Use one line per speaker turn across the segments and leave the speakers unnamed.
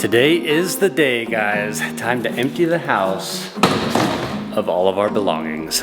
Today is the day, guys. Time to empty the house of all of our belongings.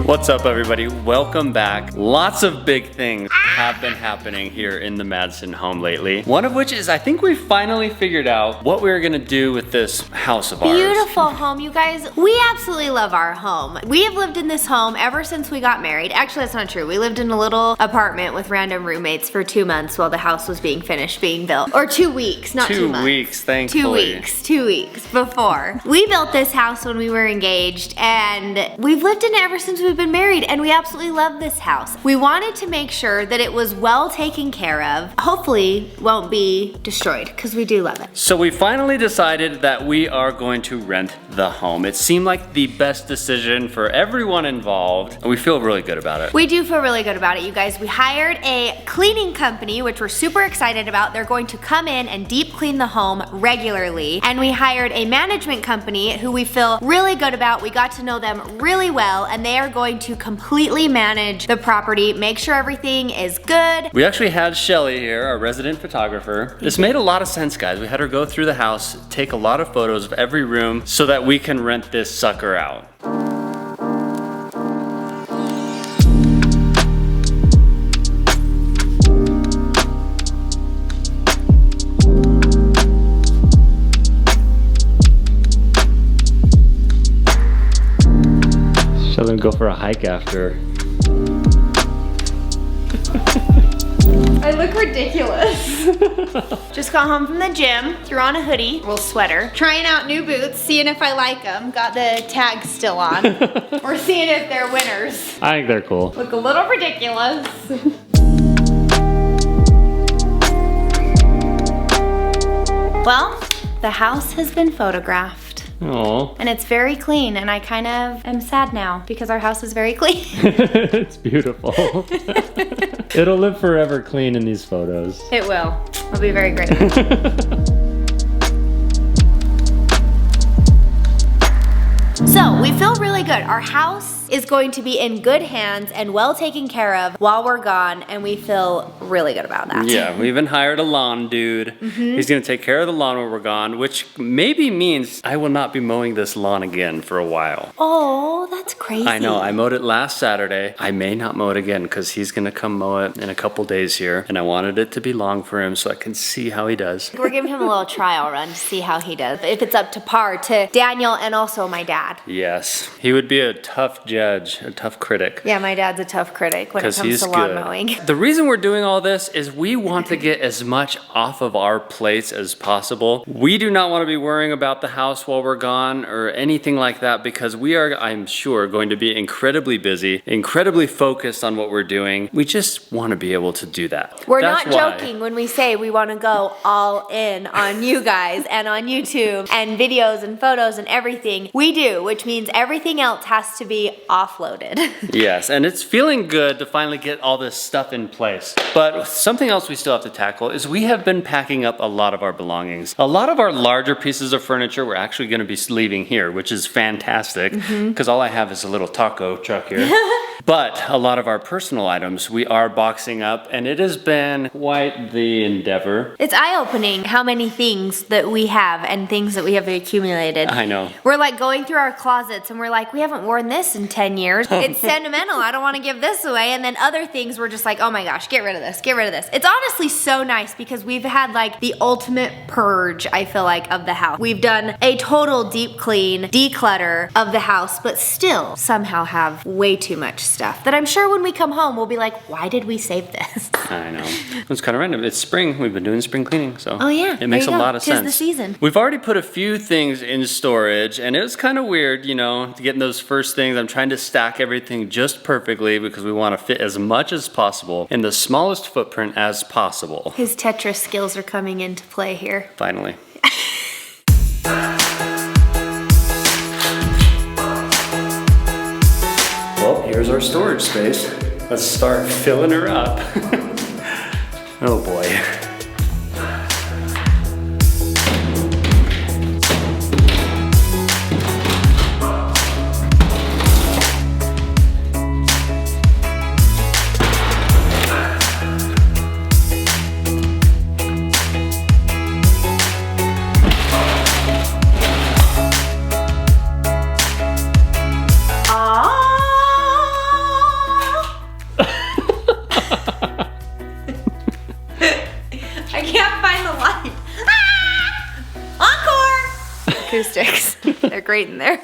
What's up, everybody? Welcome back. Lots of big things have been happening here in the Madsen home lately. One of which is I think we finally figured out what we're gonna do with this house of ours.
Beautiful home, you guys. We absolutely love our home. We have lived in this home ever since we got married. Actually, that's not true. We lived in a little apartment with random roommates for 2 months while the house was being finished being built. Or 2 weeks, not 2 months.
2 weeks, thankfully.
2 weeks before. We built this house when we were engaged, and we've lived in it ever since we've been married, and we absolutely love this house. We wanted to make sure that it was well taken care of. Hopefully won't be destroyed, because we do love it.
So we finally decided that we are going to rent the home. It seemed like the best decision for everyone involved, and we feel really good about it.
We do feel really good about it, you guys. We hired a cleaning company, which we're super excited about. They're going to come in and deep clean the home regularly. And we hired a management company who we feel really good about. We got to know them really well, and they are going to completely manage the property, make sure everything is good.
We actually had Shelly here, our resident photographer. This made a lot of sense, guys. We had her go through the house, take a lot of photos of every room so that we can rent this sucker out. She'll then go for a hike after.
I look ridiculous. Just got home from the gym, threw on a hoodie, little sweater, trying out new boots, seeing if I like them. Got the tags still on. We're seeing if they're winners.
I think they're cool.
Look a little ridiculous. Well, the house has been photographed.
Aww.
And it's very clean, and I kind of am sad now because our house is very clean.
It's beautiful. It'll live forever clean in these photos.
It will. I'll be very grateful. So, we feel really good. Our house is going to be in good hands and well taken care of while we're gone, and we feel really good about that.
Yeah, we even hired a lawn dude. He's gonna take care of the lawn when we're gone, which maybe means I will not be mowing this lawn again for a while.
Oh, that's crazy.
I know, I mowed it last Saturday. I may not mow it again because he's gonna come mow it in a couple days here, and I wanted it to be long for him so I can see how he does.
We're giving him a little trial run to see how he does. If it's up to par to Daniel and also my dad.
Yes, he would be a tough judge, a tough critic.
Yeah, my dad's a tough critic when it comes to lawn mowing.
The reason we're doing all this is we want to get as much off of our plates as possible. We do not want to be worrying about the house while we're gone or anything like that because we are, I'm sure, going to be incredibly busy, incredibly focused on what we're doing. We just want to be able to do that.
We're not joking when we say we want to go all in on you guys and on YouTube and videos and photos and everything. We do, which means everything else has to be offloaded.
Yes, and it's feeling good to finally get all this stuff in place. But something else we still have to tackle is we have been packing up a lot of our belongings. A lot of our larger pieces of furniture we're actually going to be leaving here, which is fantastic because all I have is a little taco truck here. But a lot of our personal items we are boxing up, and it has been quite the endeavor.
It's eye-opening how many things that we have and things that we have accumulated.
I know.
We're like going through our closets and we're like, we haven't worn this in 10 years. It's sentimental. I don't want to give this away. And then other things we're just like, oh my gosh, get rid of this, get rid of this. It's honestly so nice because we've had like the ultimate purge, I feel like, of the house. We've done a total deep clean, declutter of the house, but still somehow have way too much stuff that I'm sure when we come home, we'll be like, why did we save this?
I know. It's kind of random. It's spring. We've been doing spring cleaning, so
oh yeah,
it makes a lot of sense.
'Tis the season.
We've already put a few things in storage, and it was kind of weird, you know, getting those first things. I'm trying to stack everything just perfectly because we want to fit as much as possible in the smallest footprint as possible.
His Tetris skills are coming into play here.
Finally. Well, here's our storage space. Let's start filling her up. Oh boy.
chew sticks. They're great in there.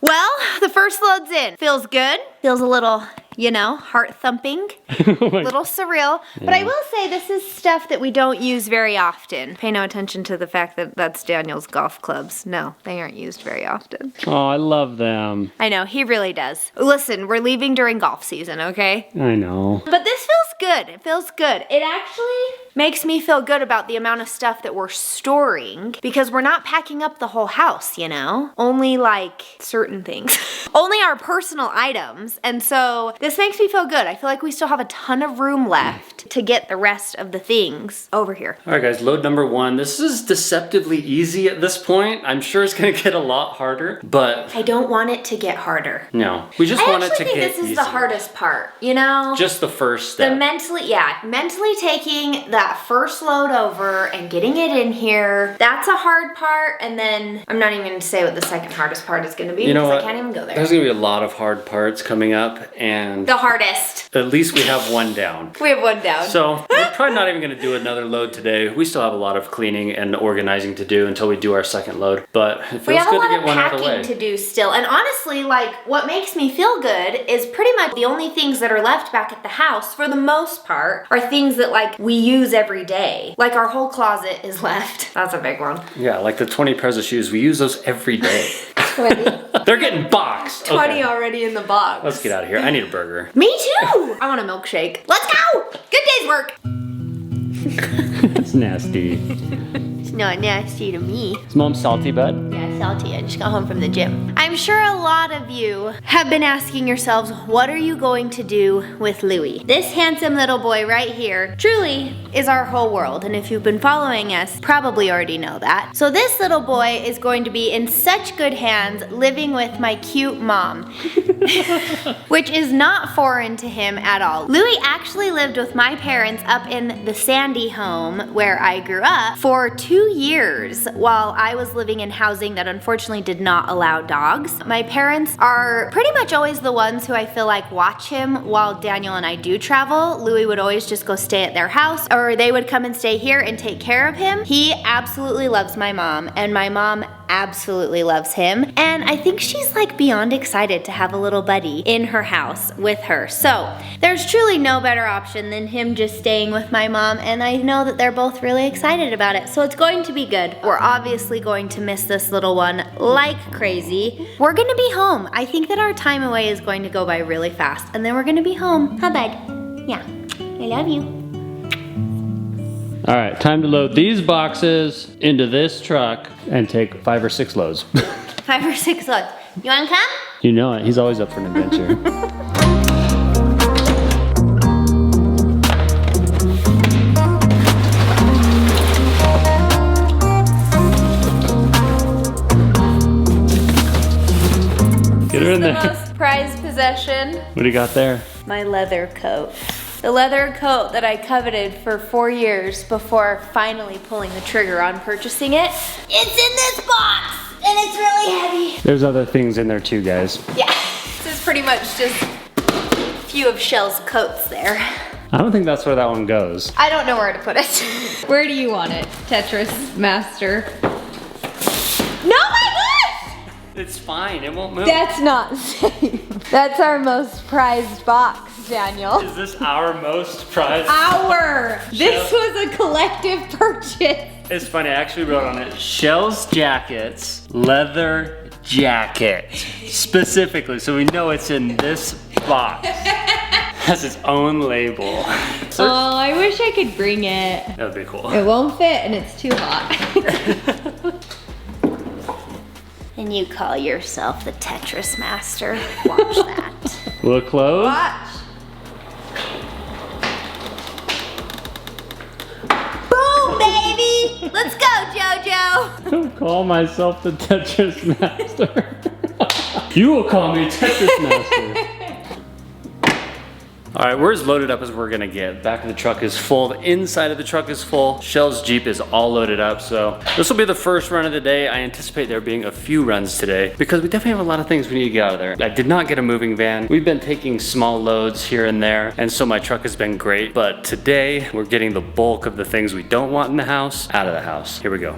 Well, the first load's in. Feels good. Feels a little, you know, heart thumping. A little surreal. Yeah. But I will say this is stuff that we don't use very often. Pay no attention to the fact that that's Daniel's golf clubs. No, they aren't used very often.
Oh, I love them.
I know, he really does. Listen, we're leaving during golf season, okay?
I know.
But this feels good. It feels good. It actually makes me feel good about the amount of stuff that we're storing because we're not packing up the whole house, you know? Only like certain things. Only our personal items. And so this makes me feel good. I feel like we still have a ton of room left to get the rest of the things over here.
All right, guys, load number 1. This is deceptively easy at this point. I'm sure it's gonna get a lot harder, but
I don't want it to get harder.
no, we just want it to get easier.
I actually think this is the hardest part, you know?
Just the first step.
Mentally taking that first load over and getting it in here, that's a hard part. And then I'm not even gonna say what the second hardest part is gonna be because I can't even go there.
There's gonna be a lot of hard parts coming up, and
the hardest.
At least we have one down.
We have one down.
So we're probably not even gonna do another load today. We still have a lot of cleaning and organizing to do until we do our second load, but it feels good to get one out of the way.
We have a lot of packing to do still. And honestly, like what makes me feel good is pretty much the only things that are left back at the house for the most part are things that like we use every day. Like our whole closet is left. That's a big one.
Yeah, like the 20 pairs of shoes, we use those every day. 20. They're getting boxed.
20 already in the box.
Let's get out of here. I need a burger.
Me too. I want a milkshake. Let's go. Good day's work.
It's nasty.
It's not nasty to me.
Is Mom salty, bud?
Yeah, salty. I just got home from the gym. I'm sure a lot of you have been asking yourselves, what are you going to do with Louie? This handsome little boy right here truly is our whole world. And if you've been following us, probably already know that. So this little boy is going to be in such good hands living with my cute mom, which is not foreign to him at all. Louie actually lived with my parents up in the Sandy home where I grew up for 2 years while I was living in housing that unfortunately did not allow dogs. My parents are pretty much always the ones who I feel like watch him while Daniel and I do travel. Louie would always just go stay at their house, or they would come and stay here and take care of him. He absolutely loves my mom, and my mom absolutely loves him. And I think she's like beyond excited to have a little buddy in her house with her. So there's truly no better option than him just staying with my mom, and I know that they're both really excited about it. So it's going to be good. We're obviously going to miss this little one like crazy. We're gonna be home. I think that our time away is going to go by really fast, and then we're gonna be home. Huh, bud? Yeah, I love you.
All right, time to load these boxes into this truck and take 5 or 6 loads.
5 or 6 loads. You wanna come?
You know it, he's always up for an adventure. Get her in there.
Most prized possession.
What do you got there?
My leather coat. The leather coat that I coveted for 4 years before finally pulling the trigger on purchasing it. It's in this box, and it's really heavy.
There's other things in there too, guys.
Yeah, this is pretty much just a few of Chelle's coats there.
I don't think that's where that one goes.
I don't know where to put it.
Where do you want it, Tetris Master?
No, my gosh!
It's fine, it won't move.
That's not safe. That's our most prized box, Daniel.
Is this our most prized?
This was a collective purchase.
It's funny, I actually wrote on it, Chelle's Jackets, leather jacket, specifically, so we know it's in this box. Has its own label. So
Oh, I wish I could bring it.
that would be cool.
It won't fit and it's too hot.
And you call yourself the Tetris Master. Watch that.
Look close.
Watch. Boom, baby! Let's go, JoJo!
Don't call myself the Tetris Master. You will call me Tetris Master. All right, we're as loaded up as we're gonna get. Back of the truck is full, the inside of the truck is full. Chelle's Jeep is all loaded up, so this will be the first run of the day. I anticipate there being a few runs today because we definitely have a lot of things we need to get out of there. I did not get a moving van. We've been taking small loads here and there, and so my truck has been great, but today we're getting the bulk of the things we don't want in the house out of the house. Here we go.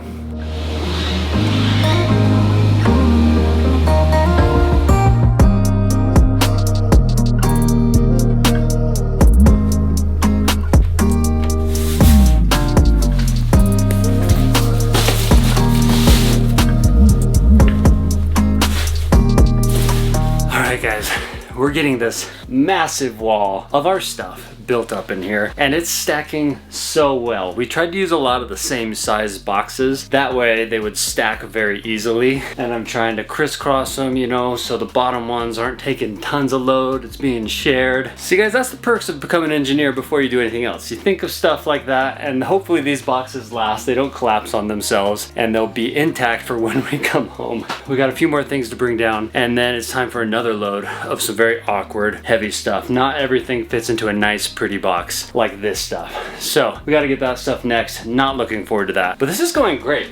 right, guys, we're getting this massive wall of our stuff built up in here, and it's stacking so well. We tried to use a lot of the same size boxes. That way they would stack very easily. And I'm trying to crisscross them, you know, so the bottom ones aren't taking tons of load. It's being shared. See, guys, that's the perks of becoming an engineer before you do anything else. You think of stuff like that, and hopefully these boxes last. They don't collapse on themselves, and they'll be intact for when we come home. We got a few more things to bring down, and then it's time for another load of some very awkward, heavy stuff. Not everything fits into a nice, pretty box like this stuff. So we got to get that stuff next. Not looking forward to that, but this is going great.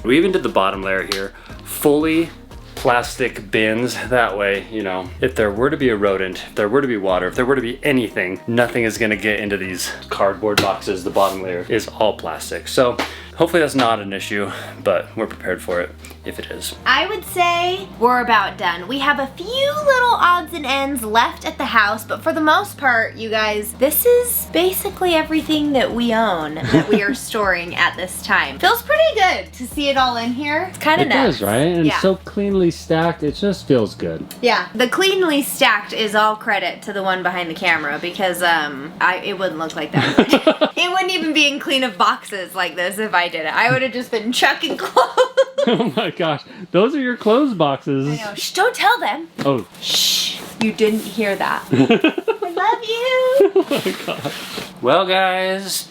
We even did the bottom layer here fully plastic bins. That way, you know, if there were to be a rodent, if there were to be water, if there were to be anything, nothing is going to get into these cardboard boxes. The bottom layer is all plastic. So hopefully that's not an issue, but we're prepared for it if it is.
I would say we're about done. We have a few little odds and ends left at the house, but for the most part, you guys, this is basically everything that we own that we are storing at this time. Feels pretty good to see it all in here. It's kind of nice.
It does, right? And
yeah.
so cleanly stacked, it just feels good.
Yeah, the cleanly stacked is all credit to the one behind the camera because it wouldn't look like that. It wouldn't even be in clean of boxes like this if I did it. I would have just been chucking clothes.
Oh my gosh, those are your clothes boxes.
I know. Shh, don't tell them.
Oh.
Shh, you didn't hear that. I love you.
Oh my gosh.
Well, guys,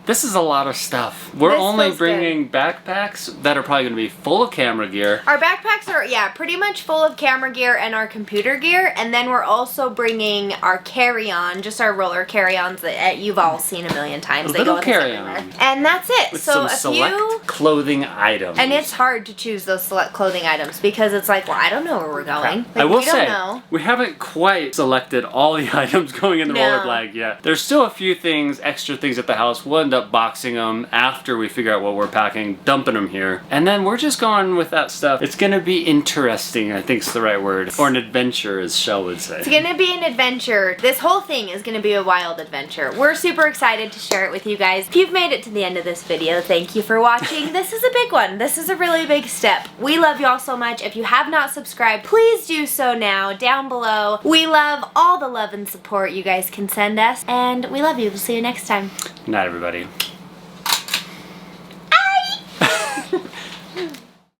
this is a lot of stuff. We're
This
only
feels
bringing backpacks that are probably gonna be full of camera gear.
Our backpacks are, yeah, pretty much full of camera gear and our computer gear, and then we're also bringing our carry-on, just our roller carry-ons that you've all seen a million times. They go
Little
with us
carry-on.
everywhere. And that's it.
With
So
some
a
select
few,
clothing items.
and it's hard to choose those select clothing items because it's like, well, I don't know where we're going. Like,
I will
we don't
say,
know.
we haven't quite selected all the items going in the
No.
roller bag yet. There's still a few things, extra things at the house. We'll end up boxing them after we figure out what we're packing, dumping them here. And then we're just going with that stuff. It's gonna be interesting, I think is the right word. Or an adventure, as Chelle would say.
It's gonna be an adventure. This whole thing is gonna be a wild adventure. We're super excited to share it with you guys. If you've made it to the end of this video, thank you for watching. This is a big one. This is a really big step. We love y'all so much. If you have not subscribed, please do so now down below. We love all the love and support you guys can send us, and we love you. We'll see you next time.
Good night, everybody.